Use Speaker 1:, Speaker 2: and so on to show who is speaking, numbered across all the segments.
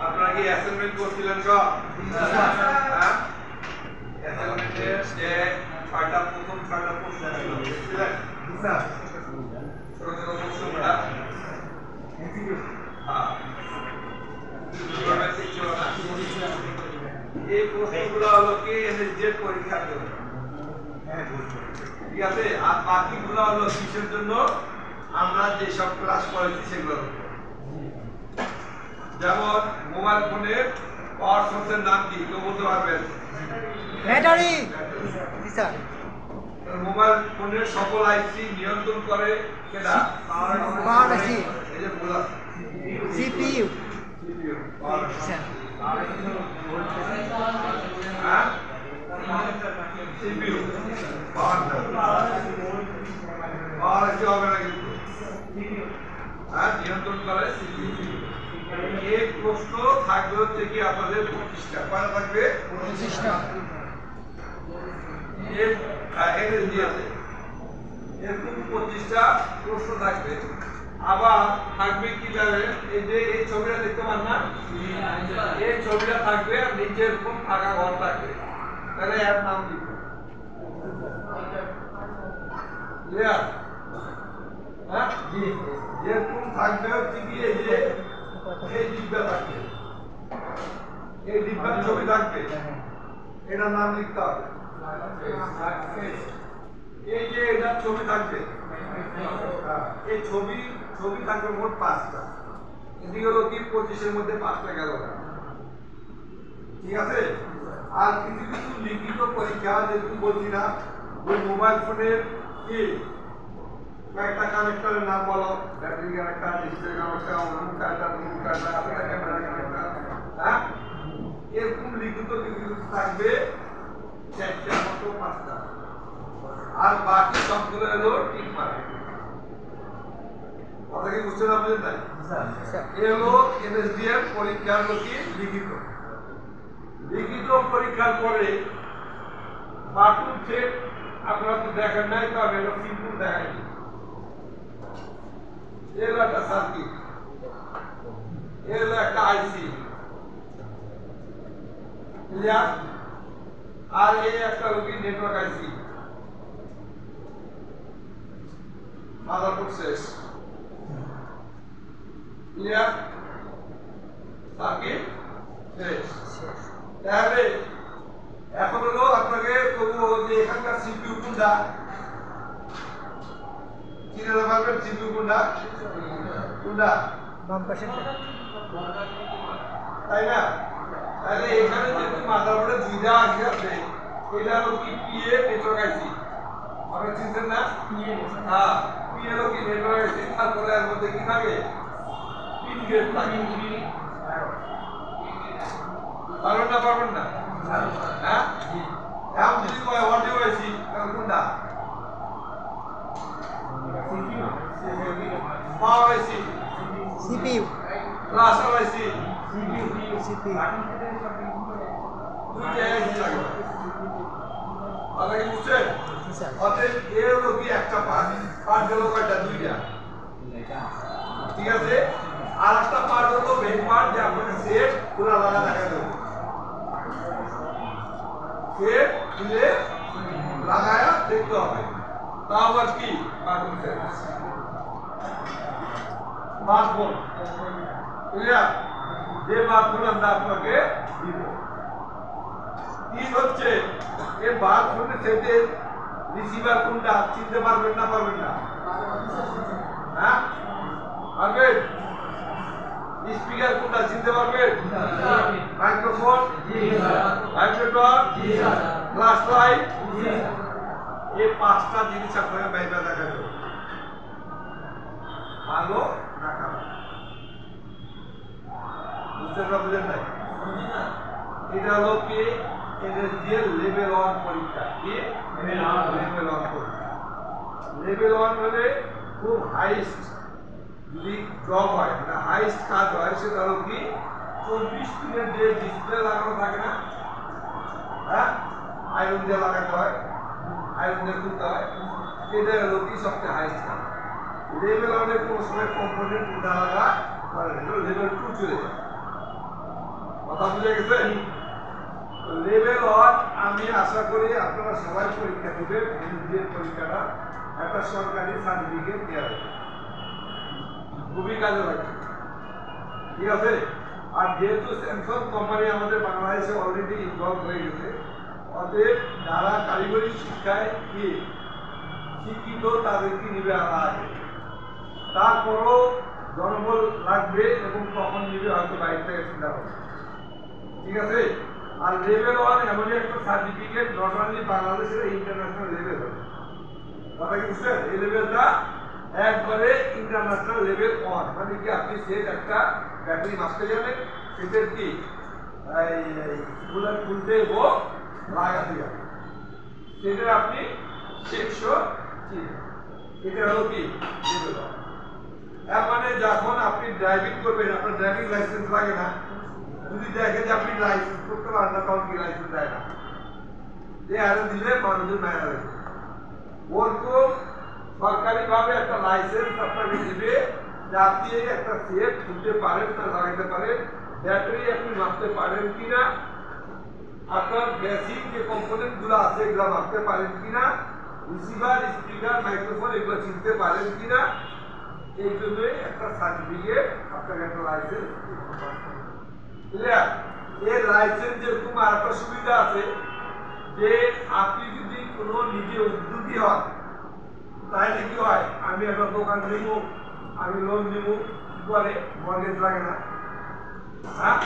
Speaker 1: আপনারা কি অ্যাসাইনমেন্ট করছিলেন সব? হ্যাঁ, অ্যাসাইনমেন্টের যে প্রথম ছয়টা প্রশ্ন ছিল বুঝছিলেন? স্যার ছোট ছোট প্রশ্নগুলো এই প্রশ্নগুলো হলো কি এনএসডি পরীক্ষার জন্য, ঠিক আছে? আর বাকিগুলো হলো কিসের জন্য? আমরা যে সব ক্লাস করেছি সেগুলোর উপর। যেমন মোবাইল ফোনের পাওয়ার সোর্সের নাম কি কেউ বলতে পারবেন?
Speaker 2: ব্যাটারি। স্যার
Speaker 1: মোবাইল ফোনের সকল আইসি নিয়ন্ত্রণ করে কেডা?
Speaker 2: পাওয়ার আইসি।
Speaker 1: এই যে বলা
Speaker 2: সিপিইউ।
Speaker 1: সিপিইউ পাওয়ার
Speaker 2: স্যার
Speaker 1: হ্যাঁ সিপিইউ পাওয়ার আইসি হবে না কিন্তু হ্যাঁ নিয়ন্ত্রণ করে সিপিইউ। এই প্রশ্ন থাকবে হচ্ছে কি আপনাদের 25টা। কয়টা থাকবে?
Speaker 2: 25টা।
Speaker 1: এরকম 25টা প্রশ্ন থাকবে। আবার থাকবে কি জানেন, এই যে এই ছবিটা দেখতে পান না, এই ছবিটা থাকবে আর নিচে এরকম ফাঁকা ঘর থাকবে, তাহলে এর নাম কি? ক্লিয়ার? হ্যাঁ এরকম থাকবে হচ্ছে কি এই যে এই ডিব্বা থাকবে, এই ডিব্বার ছবি থাকবে, এটার নাম লিখতে হবে। এই যে এটার ছবি থাকবে, এই ছবি থাকবে মোট 5টা। এদিকে হলো কি 25-এর মধ্যে 5টা গেল না, ঠিক আছে? আর কিছু কিছু লিখিত পরীক্ষা যেরকম বলছি না, ওই মোবাইল ফোনের কি কয়েকটা কানেক্টরের নাম বলো, ব্যাটারি কানেক্টর, ডিসপ্লে কানেক্টর, অন্য connector, move connector, camera connector, হ্যাঁ এরকম লিখিত কিছু কিছু থাকবে 4টা মতো 5টা। আর বাকি সবগুলো হলো টিক মার্ক। কথা কি বুঝতে পারছেন? তাই এই হলো এনএসডি এর পরীক্ষার কি লিখিত পরীক্ষার পরে বাটুল সেট আপনারা তো দেখেন নাই, তো আমি সিম্পল দেখাই। এগুলো একটা সার্কিট, এগুলো একটা আইসি, ক্লিয়ার? আর এই একটা হলো কি নেটওয়ার্ক আইসি, মাদারবোর্ড শেষ, ক্লিয়ার? সার্কিট শেষ। তাহলে এখন হলো আপনাকে তবু যে এখানকার সিপিইউ কোনটা চিনে পারবেন? সিপিইউ কোনটা
Speaker 2: বাম পাশে,
Speaker 1: তাই না? তাহলে এখানে যে মাদারবোর্ডে দুইটা আইসি আছে, এটা হলো কি পিএ নেটওয়ার্ক আইসি, আপনি চিনতেন না? হ্যাঁ পিএ হলো কি নেটওয়ার্ক আইসি, তারপরে এর মধ্যে কি থাকে? পিন গেট থাকে। পারবেন না? হ্যাঁ এখন যদি কয় অডিও আইসি, তাহলে কোনটা? পাওয়ার আইসি,
Speaker 2: সিপিইউ,
Speaker 1: ফ্ল্যাশ আইসি,
Speaker 2: সিপিইউ।
Speaker 1: দুইটা আইসি লাগে। কথা কি বুঝছেন?
Speaker 2: স্যার
Speaker 1: অতএব এ হলো কি একটা পার্ট হলো কয়টা? 2টা, ঠিক আছে? আর একটা পার্ট হলো মেইন পার্ট, যে আপনাকে সেট খোলা লাগা দেখা দেবো, সেট খুলে লাগায়া দেখতে হবে। তা আবার কি বাটন সেট স্মার্টফোন, ক্লিয়ার? যে স্মার্টফোন আমরা আপনাকে দিব, কি হচ্ছে এই স্মার্টফোনের সেটের রিসিভার কোনটা চিনতে পারবেন না? হ্যাঁ পারবেন? স্পিকার কোনটা চিনতে পারবেন? মাইক্রোফোন, ভাইব্রেটর, ফ্ল্যাশ লাইট, এই 5টা জিনিস আপনাকে বাইরে দেখা যাবে, ভালো না খারাপ, বুঝতে পারবেন? নাই এটা হলো কি এনএসডি এর লেভেল 1 পরীক্ষা। কি লেভেল 1 পরীক্ষা? লেভেল 1 মানে খুব হাইস্ট যদি জব হয়, মানে হাইস্ট কাজ হয়, সেটা হলো কি 24 দিনের যে ডিসপ্লে লাগানো থাকে না, হ্যাঁ আয়রন দিয়ে লাগাতে হয়, আয়রন দিয়ে খুলতে হয়, এটা হলো কি সবচেয়ে হাইস্ট কাজ। লেভেল 1 এর কোনো সময় কম্পোনেন্ট উল্টা লাগা করে, লেভেল চলে যায়। কথা বুঝে গেছে? লেভেল 1 আমি আশা করি আপনারা সবাই পরীক্ষা দেবেন, নিজের পরীক্ষাটা একটা সরকারি সার্টিফিকেট দেওয়া হবে, খুবই কাজে লাগবে। ঠিক আছে? আর যেহেতু স্যামসাং কোম্পানি আমাদের বাংলাদেশে অলরেডি ইনভলভ হয়ে গেছে, অতএব যারা কারিগরি শিক্ষায় কি শিক্ষিত তাদেরকে নিবে আগে। তারপরও জনবল লাগবে এবং কখন নিবে হয়তো বাইরে থেকে চিন্তা করবে। ঠিক আছে? আর লেভেল 1 এমনই একটা সার্টিফিকেট নট অনলি বাংলাদেশের, ইন্টারন্যাশনাল লেভেল হবে। কথা কি বুঝছেন? এই লেভেলটা একবারে ইন্টারন্যাশনাল লেভেল 1, মানে কি আপনি সেট একটা ব্যাটারি মাস্টার জানেন, সেটার কি কুলার খুলতে এবং লাগাতে যাবে, সেটার আপনি 600 এটা হলো কি লেভেল 1। এর মানে যখন আপনি ড্রাইভিং করবেন, আপনার ড্রাইভিং লাইসেন্স লাগে না, যদি দেখে যে আপনি লাইসেন্স করতে পারেন না, তখন কি লাইসেন্স দেয় না, যে আরো দিলে মানুষের মায়া লাগবে। ওরকম সরকারিভাবে একটা লাইসেন্স আপনাকে দিবে যে আপনি একটা সেট খুলতে পারেন না, লাগাতে পারেন, ব্যাটারি আপনি মাপতে পারেন কিনা, আপনার বেসিক যে কম্পোনেন্ট গুলো আছে এগুলো মাপতে পারেন কিনা, রিসিভার, স্পিকার, মাইক্রোফোন এগুলো চিনতে পারেন কিনা, এই জন্য একটা সার্টিফিকেট আপনাকে একটা লাইসেন্স। ক্লিয়ার? এই লাইসেন্স যেরকম আর একটা সুবিধা আছে যে আপনি যদি কোনো নিজে উদ্যোগী হন, তাহলে কি হয়, আমি একটা দোকান নিব, আমি লোন নিব, কি করে মর্গেজ লাগে না, হ্যাঁ?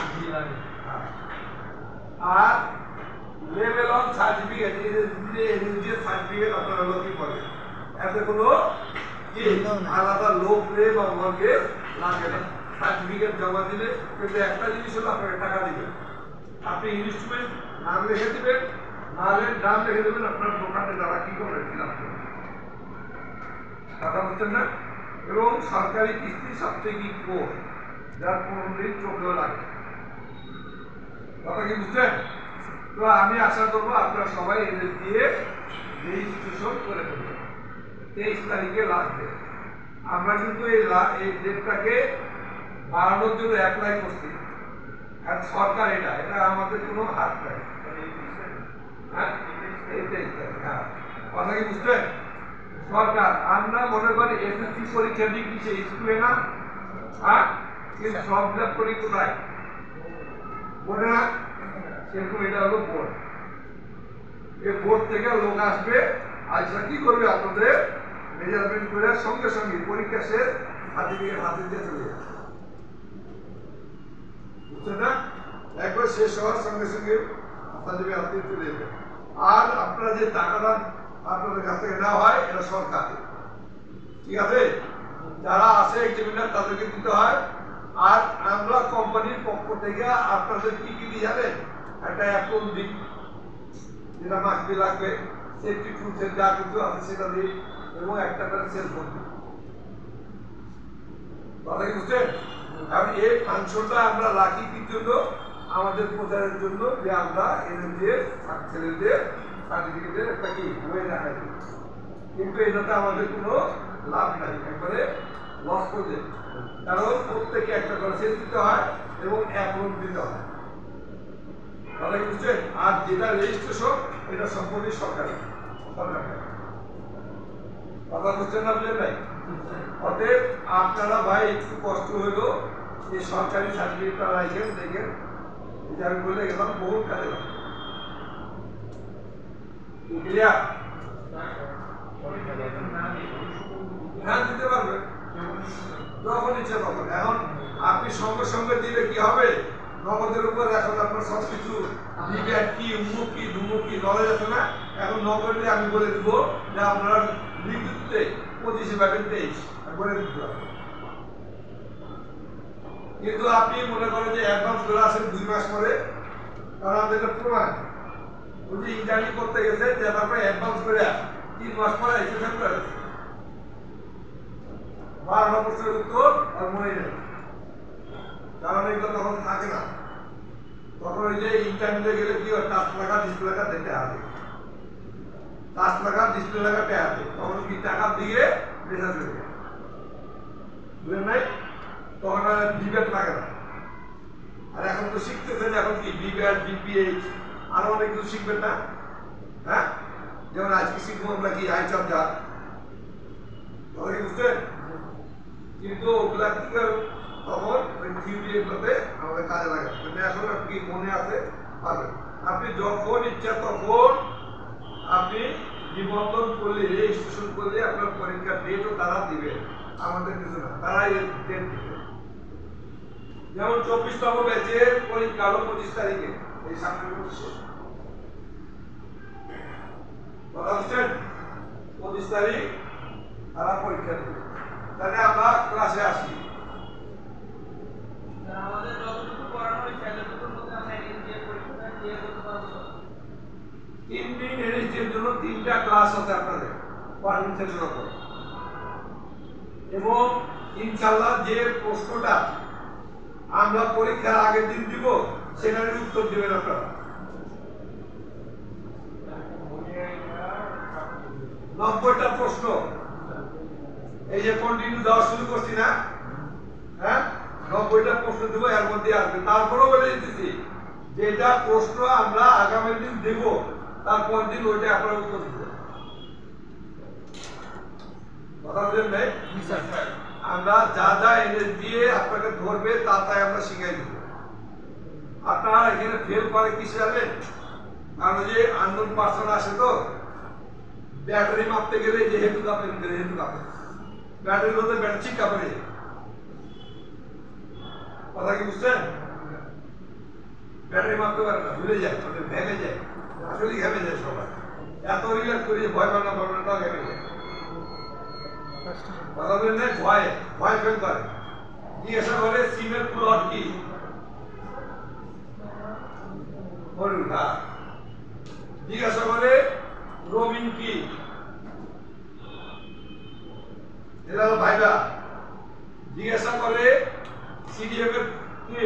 Speaker 1: আর লেভেল 1 সার্টিফিকেট, এই সার্টিফিকেট আপনার হলো কি করে, এতে কোনো কি আলাদা লোক নেই বা মর্গেজ লাগে না। সার্টিফিকেট জমা দিলে কিন্তু একটা জিনিস হলো আপনাকে টাকা দিবেন, আপনি ইনস্ট্রুমেন্ট নাম লিখে দিবেন, মালের দাম লিখে দেবেন, আপনার দোকানে যারা কি করবে ফিলাপ করবে। কথা বলছেন না? এবং সরকারি কিস্তি সবচেয়ে কি কোর, যার 15 দিন চোখেও লাগে। কথা কি বুঝছেন? তো আমি আশা করবো আপনারা সবাই এদের দিয়ে রেজিস্ট্রেশন করে ফেলবেন। 23 তারিখে লাস্ট ডেট। আমরা কিন্তু এই ডেটটাকে বাড়ানোর জন্য অ্যাপ্লাই করছি, আর সরকার এটা আমাদের কোনো হাত নাই। হ্যাঁ, এই 23 তারিখ। হ্যাঁ, কথা কি বুঝছেন? সরকার, আমরা মনে করি এসএসসি পরীক্ষা দিই কিসে, স্কুলে না, হ্যাঁ, কিন্তু সব ফিল করি কোথায়, বোর্ডে না, সেরকম এটা হলো বোর্ড। এই বোর্ড থেকে লোক আসবে, আজকে কি করবে, আপনাদের মেজারমেন্ট করে সঙ্গে সঙ্গে পরীক্ষা শেষ, সার্টিফিকেট হাতে দিয়ে চলে যাবে। বুঝছেন না? একবার শেষ হওয়ার সঙ্গে সঙ্গে সার্টিফিকেট হাতে চলে যাবে। আর আপনারা যে টাকাটা আপনাদের কাছ থেকে নেওয়া হয়, এটা সরকার। ঠিক আছে? যারা আসে এক্সামিনার তাদেরকে দিতে হয়। আর আমরা কোম্পানির পক্ষ থেকে আপনাদের কি কি দিয়ে যাবেন, একটা অ্যাপ্রুভ দিই, যেটা মাসবি লাগবে, সেফটি টুলসের যা কিছু আছে সেটা দিই, এবং একটা করে সেলফোন দিই। কথা কি বুঝছেন? আর এই ফাংশনটা আমরা রাখি কি জন্য, আমাদের প্রচারের জন্য, যে আমরা এদের দিয়ে ছেলেদের সার্টিফিকেটের একটা কি বই দেখা দিই। কিন্তু এটাতে আমাদের কোনো লাভ নাই, একবারে লস করে, কারণ প্রত্যেকে একটা করে সেল দিতে হয় এবং অ্যাপ্রুভ দিতে হয়। কথা কি বুঝছেন? আর যেটা রেজিস্ট্রেশন, এটা সম্পূর্ণ সরকারি। কথা বুঝছেন না? বুঝলেন নাই? অতএব আপনারা ভাই একটু কষ্ট হইলো এই সরকারি সার্টিফিকেটটা রাখেন, দেখেন, এটা আমি বলে গেলাম বহুত কাজে লাগে। ক্লিয়ার? হ্যাঁ, দিতে পারবে যখন ইচ্ছা তখন। এখন আপনি সঙ্গে সঙ্গে দিলে কি হবে, নগদের উপর এখন আপনার সবকিছু ডিবেট কি, উমুক কি, ধুমুক কি নলেজ আছে না। এখন নগদে আমি বলে দিব যে আপনারা লিখিতে 25 পাবেন 23 বলে দিতে হবে। কিন্তু আপনি মনে করেন যে অ্যাডভান্স করে আসেন 2 মাস পরে, কারণ আমাদের এটা প্রমাণ, উনি ইন্টারভিউ করতে গেছে, যে তারপরে অ্যাডভান্স করে 3 মাস পরে এসে করে 12 বছরের উত্তর আর মনে নেই, কারণ এগুলো তখন থাকে না। তখন ওই যে ইন্টারনেটে গেলে কি হয়, টাচ লাগা ডিসপ্লে লাগা দেখতে হবে, টাচ লাগা ডিসপ্লে লাগাতে হবে, তখন কি টাকার দিকে মেসেজ হয়ে যায়, বুঝলেন নাই? তখন আর ডিবেট লাগে না। আর এখন তো শিখতেছেন, এখন কি বিব্যাট, বিপিএইচ আরো অনেক কিছু শিখবেন না? হ্যাঁ, যেমন আজকে শিখবো আমরা কি আইচার্জার, কথা কি বুঝছেন? কিন্তু ওগুলা কি তখন ওই থিওরি এগুলোতে আমাদের কাজে লাগে। কিন্তু এখন কি মনে আছে পারবেন। আপনি যখন ইচ্ছা তখন আপনি নিবন্ধন করলে, রেজিস্ট্রেশন করলে আপনার পরীক্ষার ডেটও তারা দিবে, আমাদের কিছু না, তারাই ডেট দিবে। যেমন 24তম ব্যাচের পরীক্ষা হলো 25 তারিখে, এই সামনের 25 কথা বুঝছেন? 25 তারিখ তারা পরীক্ষা দেবে। তাহলে আমরা ক্লাসে আসি।
Speaker 3: আমাদের যতটুকু পড়ানো হয়েছে ততটুকুর মধ্যে আমরা এনএসডি পরীক্ষা দিয়ে করতে পারবো।
Speaker 1: 3 দিন এনএসডির জন্য 3টা ক্লাস আছে আপনাদের পারমিশনের উপর, এবং ইনশাআল্লাহ যে প্রশ্নটা আমরা পরীক্ষার আগের দিন দিব সেটার উত্তর দিবেন আপনারা। 90টা প্রশ্ন, এই যে কন্টিনিউ দেওয়া শুরু করছি না, হ্যাঁ 90টা প্রশ্ন দেবো, এর মধ্যে আসবে। তারপরেও বলে দিতেছি যেটা প্রশ্ন আমরা আগামী দিন দেব তারপর দিন ওইটা আপনারা উত্তর দিবেন। কথা বুঝলেন ভাই? আমরা যা যা এনে দিয়ে আপনাকে ধরবে তা তাই আমরা শিখাই দেব। আপনারা এখানে ফেল করে কিসে যাবেন? কারণ যে আননোন পার্সন আসে তো ব্যাটারি মাপতে গেলে যেহেতু কাপেন, যেহেতু কাপেন ব্যাটারি বলতে ব্যাটারি কাপড়ে, কথা কি বুঝছেন? ব্যাটারি মাপতে পারে না, ভুলে যায়, মানে ভেঙে যায়, আসলে ঘেমে যায় সবাই, এত রিল্যাক্স করি যে ভয় পানা তাও ঘেমে যায়। কথা বলেন না, ভয় ভয় ফেল করে। জিজ্ঞাসা করে সিমের প্লট কি, বলুন না। জিজ্ঞাসা করে রোমিং কি, এটা হলো ভাইবা। জিজ্ঞাসা করে সিডিএফ এর কি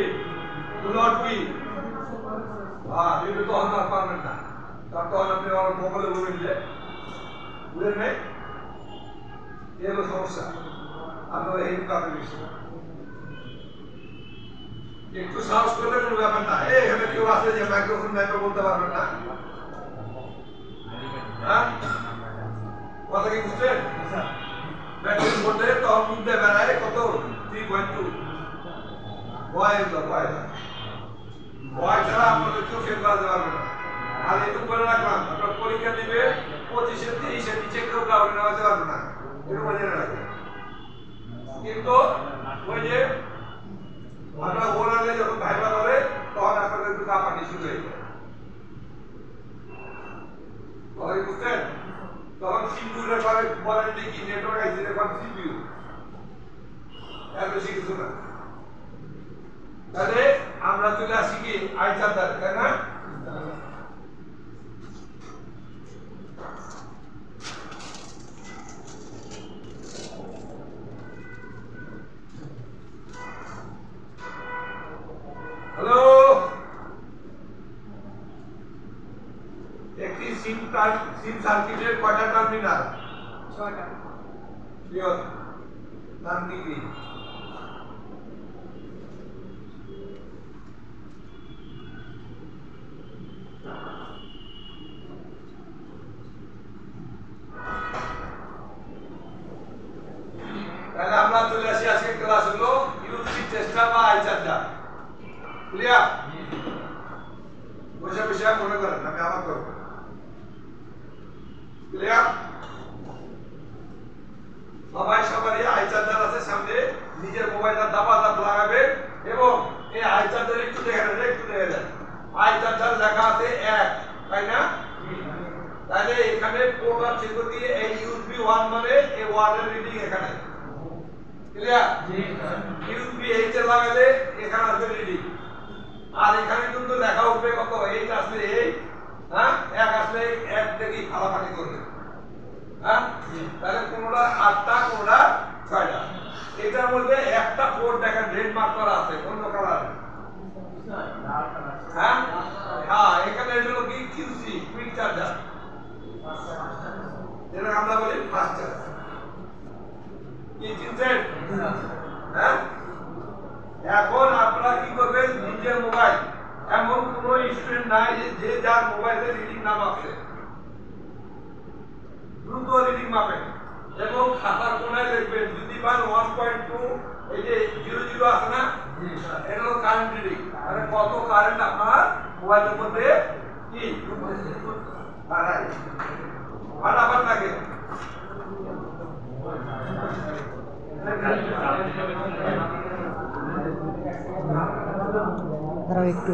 Speaker 1: প্লট কি, এটা তো আর পারবেন না, তার তো আপনি আমার মোবাইলে বলবেন যে বুঝলেন নাই, এই হলো সমস্যা। আপনারা এই কাপে বেশি একটু সাহস করলে কোনো ব্যাপার না। এখানে কেউ আছে যে মাইক্রোফোন মাইক্রো বলতে পারবেন না, হ্যাঁ কথা কি বুঝছেন? ব্যাটারির মধ্যে তখন মুদ্দে বেড়ায় কত 3.2 ভয় ছাড়া আপনাদের কেউ ফেল করাতে পারবে না। আর এটুকু করে রাখলাম, আপনার পরীক্ষা দিবে 25 30 নিচে কেউ কাউকে নেওয়াতে পারবে না, এটুকু জেনে রাখবেন। কিন্তু ওই যে আমরা ওরালে যখন ভাইবা করে তখন আপনাদের একটু কাঁপানি শুরু হয়ে যায়, কথা কি বুঝছেন? তখন সিপিইউ রেকর্ড বলেন কি নেটওয়ার্ক আইসি রেকর্ড সিপিইউ, এর বেশি কিছু না। তাহলে আমরা চলে আসি কি আইচার্জার, তাই না? হ্যালো, একটি সিম সার্কিটের কয়টা টার্মিনাল?
Speaker 2: 6টা।
Speaker 1: শিওর? নাম কি? তাহলে আমরা চলে আসি, আজকে ক্লাস হলো ইউসি টেস্টার বা আইচার্জার। ক্লিয়ার? বসে বসে মনে করেন, আমি আমার করবো। ক্লিয়ার? সবাই সবারই আইচার্জার আছে সামনে, নিজের মোবাইলটা দাবা লাগাবে এবং এই আইচার্জার একটু দেখে নেন, আইচার্জার লেখা আছে 1, তাই না? তাহলে এখানে পোর্ট চিহ্ন দিয়ে এই ইউএসবি 1 মানে এই 1 এর রিডিং এখানে। ক্লিয়ার? ইউএসবি 8 এ লাগালে এখানে আসবে রিডিং, আর এখানে কিন্তু লেখা উঠবে কত, 8 আসলে 8, হ্যাঁ 1 আসলে 1 থেকে ফালাফালি করবে, হ্যাঁ তাহলে কোনটা 8টা কোনটা 6টা। এটার মধ্যে একটা পোর্ট দেখেন রেড মার্ক করা আছে, কোন কালার? হ্যাঁ হ্যাঁ, এখানে হলো কি কিউসি, কুইক চার্জার, যেটা আমরা বলি ফাস্ট চার্জার। কি চিনছেন? হ্যাঁ এখন আপনারা কি করবেন, নিজের মোবাইল, এমন কোনো স্টুডেন্ট নাই যে যার মোবাইলে রিডিং নাম আছে, দ্রুত রিডিং মাপেন এবং খাতার কোনায় লিখবেন যদি পান 1.2, এই যে 00 আছে না, এটা হলো কারেন্ট রিডিং, মানে কত কারেন্ট আপনার মোবাইলের মধ্যে কি ফাটাফাট লাগে।
Speaker 2: দাঁড়াও একটু